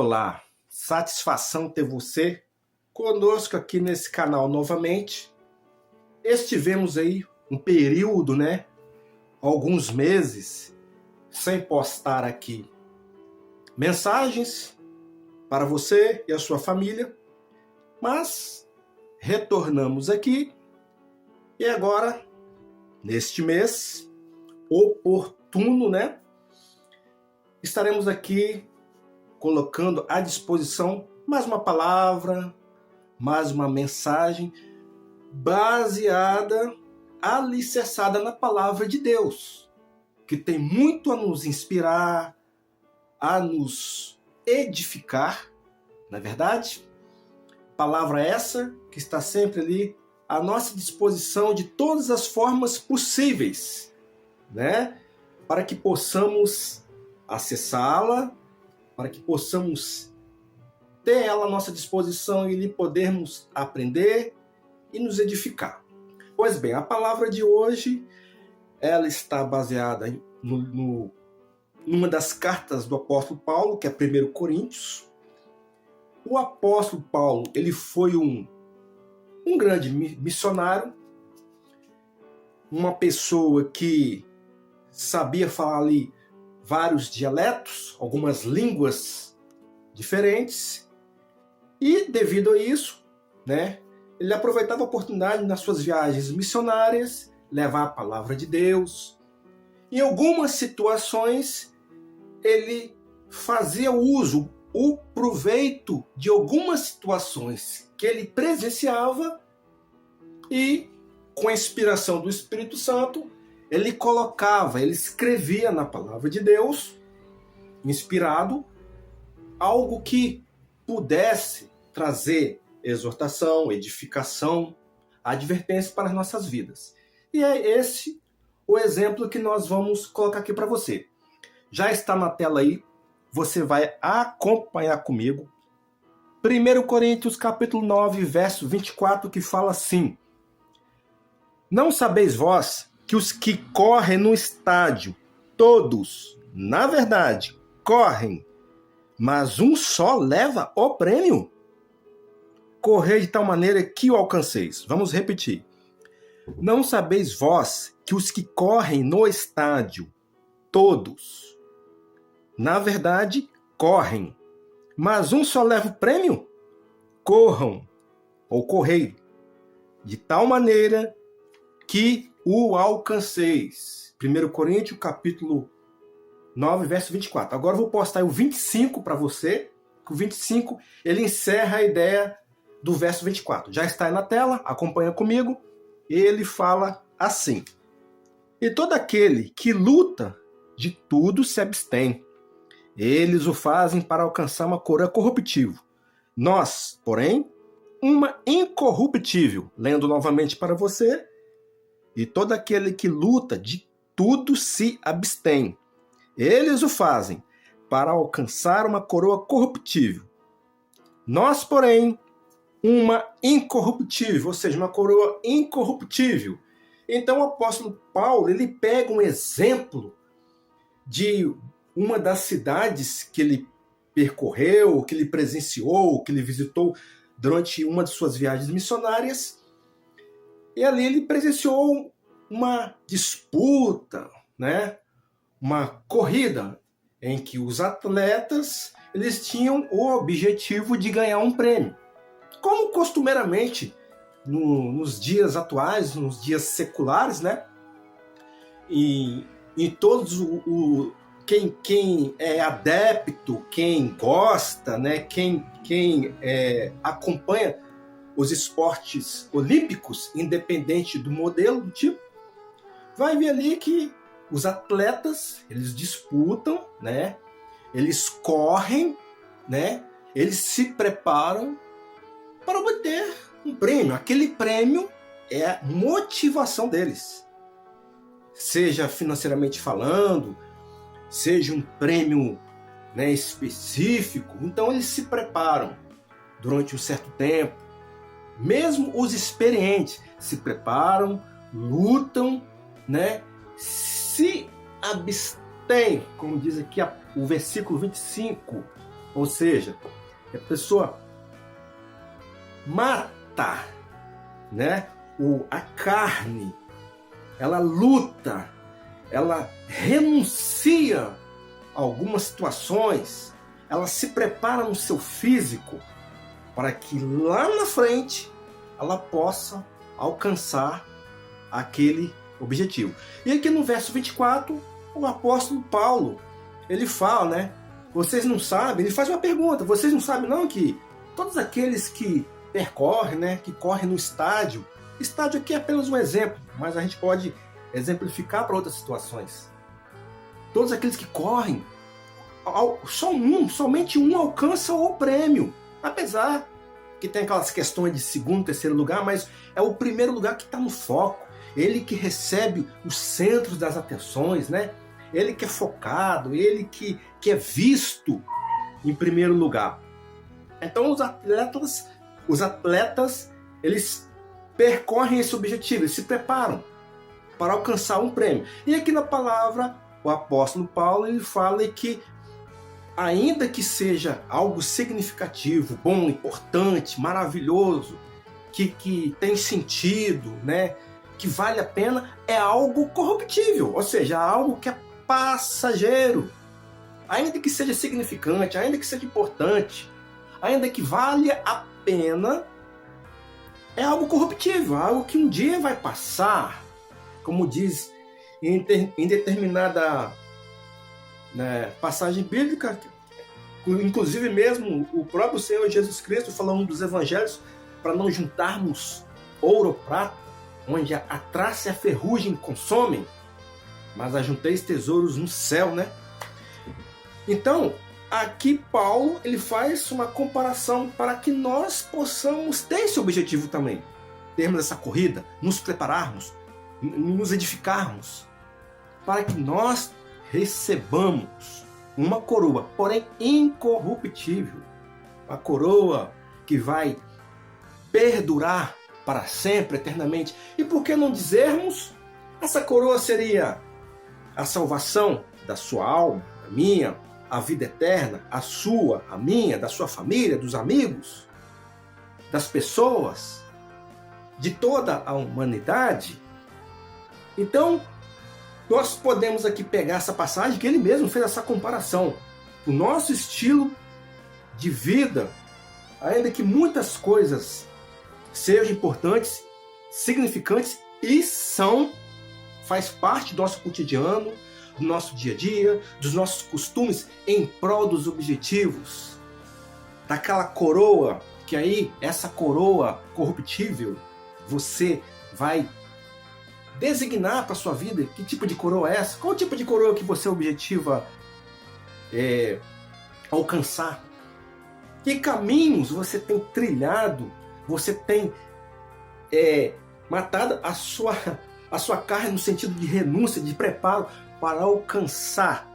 Olá, satisfação ter você conosco aqui nesse canal novamente. Estivemos aí um período, alguns meses, sem postar aqui mensagens para você e a sua família, mas retornamos aqui e agora, neste mês oportuno, estaremos aqui colocando à disposição mais uma palavra, mais uma mensagem baseada, alicerçada na palavra de Deus, que tem muito a nos inspirar, a nos edificar, não é verdade? Palavra essa que está sempre ali à nossa disposição de todas as formas possíveis, para que possamos acessá-la, para que possamos ter ela à nossa disposição e lhe podermos aprender e nos edificar. Pois bem, a palavra de hoje, ela está baseada numa das cartas do apóstolo Paulo, que é 1 Coríntios. O apóstolo Paulo, ele foi um grande missionário, uma pessoa que sabia falar ali vários dialetos, algumas línguas diferentes, e devido a isso, ele aproveitava a oportunidade nas suas viagens missionárias, levar a palavra de Deus. Em algumas situações, ele fazia uso, o proveito de algumas situações que ele presenciava e, com a inspiração do Espírito Santo, ele escrevia na palavra de Deus, inspirado, algo que pudesse trazer exortação, edificação, advertência para as nossas vidas. E é esse o exemplo que nós vamos colocar aqui para você. Já está na tela aí, você vai acompanhar comigo. 1 Coríntios capítulo 9, verso 24, que fala assim: Não sabeis vós que os que correm no estádio, todos, na verdade, correm, mas um só leva o prêmio? Correi de tal maneira que o alcanceis. Vamos repetir. Não sabeis vós que os que correm no estádio, todos, na verdade, correm, mas um só leva o prêmio? Corram, ou correi, de tal maneira que o alcanceis. 1 Coríntios, capítulo 9, verso 24. Agora eu vou postar o 25 para você, que o 25 ele encerra a ideia do verso 24. Já está aí na tela, acompanha comigo. Ele fala assim: E todo aquele que luta, de tudo se abstém. Eles o fazem para alcançar uma coroa corruptível. Nós, porém, uma incorruptível. Lendo novamente para você. E todo aquele que luta, de tudo se abstém. Eles o fazem para alcançar uma coroa corruptível. Nós, porém, uma incorruptível, ou seja, uma coroa incorruptível. Então o apóstolo Paulo, ele pega um exemplo de uma das cidades que ele percorreu, que ele presenciou, que ele visitou durante uma de suas viagens missionárias. E ali ele presenciou uma disputa, uma corrida em que os atletas eles tinham o objetivo de ganhar um prêmio. Como costumeiramente nos dias atuais, nos dias seculares, e em todos quem é adepto, quem gosta, quem acompanha os esportes olímpicos, independente do modelo, do tipo, vai ver ali que os atletas, eles disputam, eles correm, eles se preparam para obter um prêmio. Aquele prêmio é a motivação deles. Seja financeiramente falando, seja um prêmio específico. Então eles se preparam durante um certo tempo. Mesmo os experientes se preparam, lutam, se abstêm, como diz aqui o versículo 25, Ou seja, a pessoa mata, né, a carne, ela luta, ela renuncia a algumas situações, ela se prepara no seu físico para que lá na frente ela possa alcançar aquele objetivo. E aqui no verso 24, o apóstolo Paulo, ele fala, né? Vocês não sabem, ele faz uma pergunta, vocês não sabem não que todos aqueles que percorrem, né, que correm no estádio aqui é apenas um exemplo, mas a gente pode exemplificar para outras situações. Todos aqueles que correm, somente um alcança o prêmio. Apesar que tem aquelas questões de segundo, terceiro lugar, mas é o primeiro lugar que está no foco. Ele que recebe os centros das atenções, né? Ele que é focado, ele que é visto em primeiro lugar. Então os atletas, eles percorrem esse objetivo, eles se preparam para alcançar um prêmio. E aqui na palavra, o apóstolo Paulo, ele fala que ainda que seja algo significativo, bom, importante, maravilhoso, que tem sentido, né, que vale a pena, é algo corruptível, ou seja, algo que é passageiro. Ainda que seja significante, ainda que seja importante, ainda que valha a pena, é algo corruptível, algo que um dia vai passar, como diz em determinada, né, passagem bíblica, inclusive mesmo o próprio Senhor Jesus Cristo falando dos evangelhos, para não juntarmos ouro ou prata, onde a traça e a ferrugem consomem, mas ajunteis tesouros no céu, né? Então, aqui Paulo, ele faz uma comparação para que nós possamos ter esse objetivo também. Termos essa corrida, nos prepararmos, nos edificarmos, para que nós recebamos uma coroa, porém incorruptível. Uma coroa que vai perdurar para sempre, eternamente. E por que não dizermos, essa coroa seria a salvação da sua alma, da minha, a vida eterna, a sua, a minha, da sua família, dos amigos, das pessoas, de toda a humanidade. Então, nós podemos aqui pegar essa passagem que ele mesmo fez essa comparação. O nosso estilo de vida, ainda que muitas coisas sejam importantes, significantes e faz parte do nosso cotidiano, do nosso dia a dia, dos nossos costumes em prol dos objetivos, daquela coroa, que aí essa coroa corruptível, você vai designar para sua vida que tipo de coroa é essa, qual o tipo de coroa que você objetiva alcançar, que caminhos você tem trilhado, você tem matado a sua carne no sentido de renúncia, de preparo para alcançar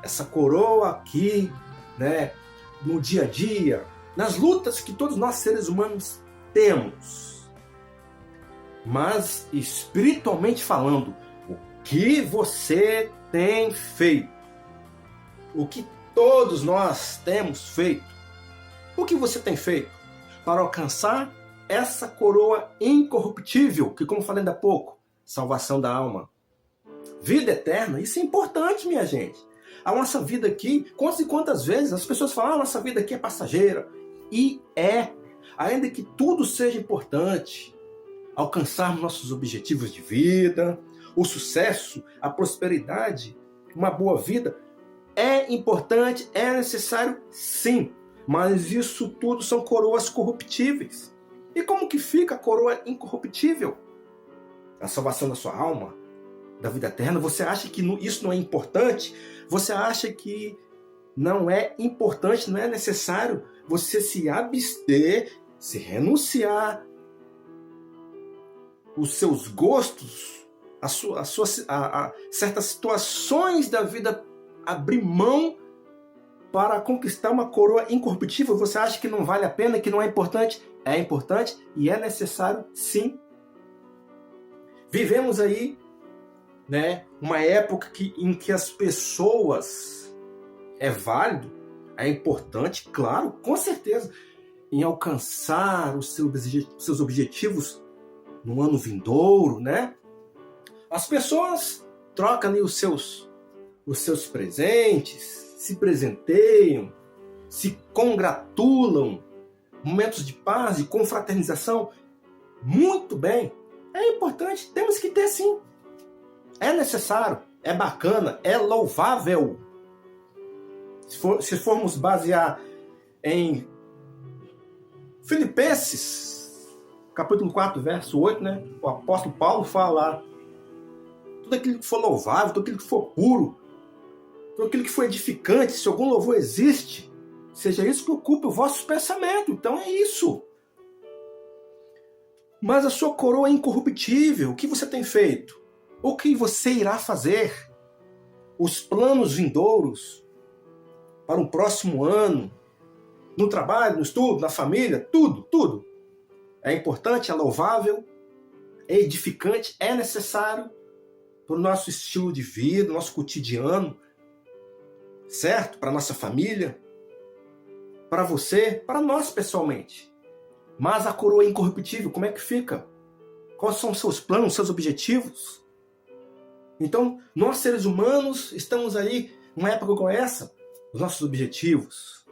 essa coroa aqui, né, no dia a dia, nas lutas que todos nós seres humanos temos. Mas espiritualmente falando, o que você tem feito? O que todos nós temos feito? O que você tem feito para alcançar essa coroa incorruptível, que, como falei ainda há pouco, salvação da alma, vida eterna? Isso é importante, minha gente. A nossa vida aqui, quantas e quantas vezes as pessoas falam, a nossa vida aqui é passageira. E ainda que tudo seja importante, alcançarmos nossos objetivos de vida, o sucesso, a prosperidade, uma boa vida, é importante, é necessário, sim. Mas isso tudo são coroas corruptíveis. E como que fica a coroa incorruptível? A salvação da sua alma, da vida eterna. Você acha que isso não é importante? Você acha que não é importante, não é necessário você se abster, se renunciar os seus gostos, a certas situações da vida, abrir mão para conquistar uma coroa incorruptível? Você acha que não vale a pena, que não é importante? É importante e é necessário, sim. Vivemos aí, né, uma época em que as pessoas, é válido, É importante, claro, com certeza, em alcançar os seus objetivos no ano vindouro, né? As pessoas trocam ali os seus presentes, se presenteiam, se congratulam, momentos de paz e confraternização. Muito bem, é importante, temos que ter sim. É necessário, é bacana, é louvável. Se formos basear em Filipenses, capítulo 4, verso 8, né? O apóstolo Paulo fala: tudo aquilo que for louvável, tudo aquilo que for puro, tudo aquilo que for edificante, se algum louvor existe, seja isso que ocupe o vosso pensamento. Então é isso. Mas a sua coroa é incorruptível. O que você tem feito? O que você irá fazer? Os planos vindouros para um próximo ano, no trabalho, no estudo, na família, tudo. É importante, é louvável, é edificante, é necessário para o nosso estilo de vida, nosso cotidiano, certo? Para a nossa família, para você, para nós pessoalmente. Mas a coroa é incorruptível, como é que fica? Quais são os seus planos, os seus objetivos? Então, nós seres humanos estamos aí, numa época como essa, os nossos objetivos,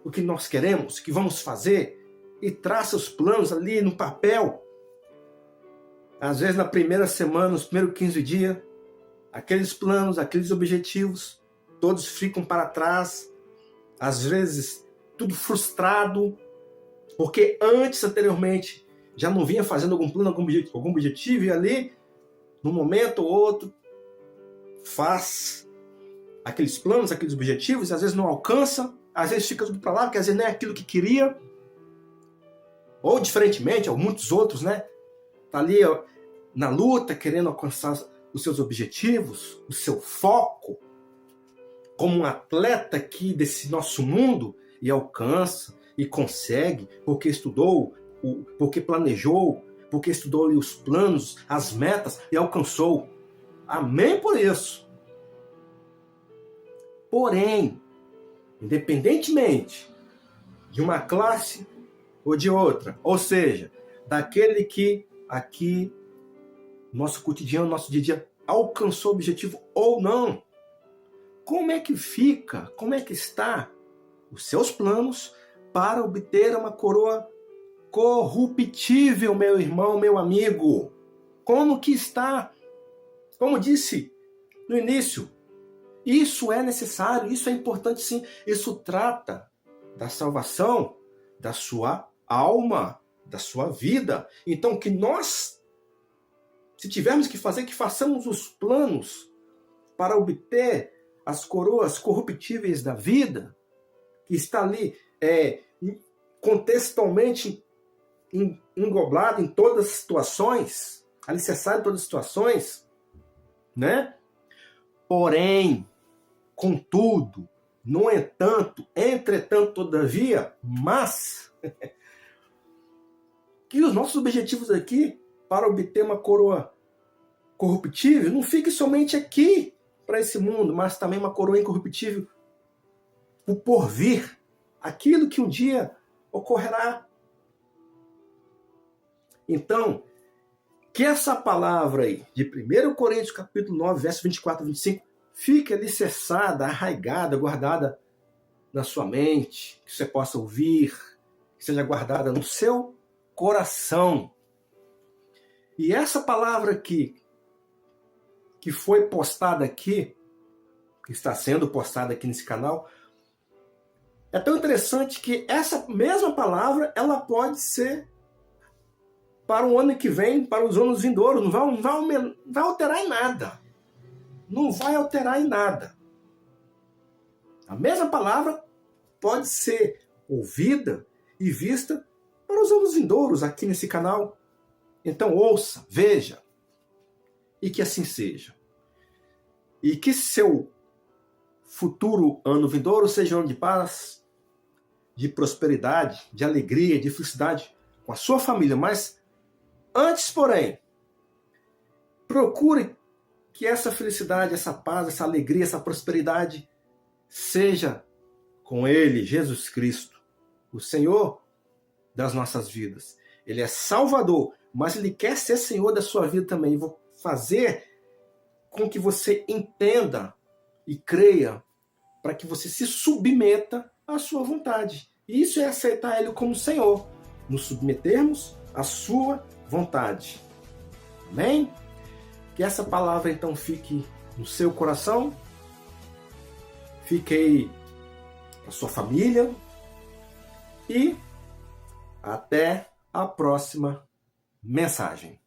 o que nós queremos, o que vamos fazer, e traça os planos ali no papel. Às vezes na primeira semana, nos primeiros 15 dias, aqueles planos, aqueles objetivos, todos ficam para trás. Às vezes tudo frustrado, porque anteriormente, já não vinha fazendo algum plano, algum objetivo, e ali, num momento ou outro, faz aqueles planos, aqueles objetivos, e às vezes não alcança, às vezes fica tudo para lá, porque às vezes não é aquilo que queria, ou diferentemente, ou muitos outros, né? Tá ali na luta, querendo alcançar os seus objetivos, o seu foco, como um atleta aqui desse nosso mundo, e alcança, e consegue, porque estudou, porque planejou, porque estudou ali os planos, as metas, e alcançou. Amém por isso. Porém, independentemente de uma classe ou de outra, ou seja, daquele que aqui, nosso cotidiano, nosso dia a dia, alcançou o objetivo ou não, como é que fica, como é que está os seus planos para obter uma coroa corruptível, meu irmão, meu amigo? Como que está? Como disse no início, isso é necessário, isso é importante sim. Isso trata da salvação da sua alma, da sua vida. Então que nós, se tivermos que fazer, que façamos os planos para obter as coroas corruptíveis da vida, que está ali contextualmente englobado em todas as situações, alicerçado em todas as situações, né? Porém, contudo, no entanto, entretanto, todavia, mas que os nossos objetivos aqui para obter uma coroa corruptível não fique somente aqui para esse mundo, mas também uma coroa incorruptível o porvir, aquilo que um dia ocorrerá. Então, que essa palavra aí, de 1 Coríntios capítulo 9, verso 24 e 25, fique alicerçada, arraigada, guardada na sua mente, que você possa ouvir, que seja guardada no seu coração. E essa palavra aqui, que foi postada aqui, que está sendo postada aqui nesse canal, é tão interessante que essa mesma palavra, ela pode ser para o ano que vem, para os anos vindouros, não vai alterar em nada. Não vai alterar em nada. A mesma palavra pode ser ouvida e vista para os anos vindouros aqui nesse canal. Então ouça, veja, e que assim seja. E que seu futuro ano vindouro seja um ano de paz, de prosperidade, de alegria, de felicidade com a sua família. Mas antes, porém, procure que essa felicidade, essa paz, essa alegria, essa prosperidade seja com Ele, Jesus Cristo, o Senhor das nossas vidas. Ele é Salvador, mas Ele quer ser Senhor da sua vida também. Vou fazer com que você entenda e creia para que você se submeta à sua vontade. E isso é aceitar Ele como Senhor, nos submetermos à sua vontade. Amém? Que essa palavra então fique no seu coração, fique aí na sua família e até a próxima mensagem.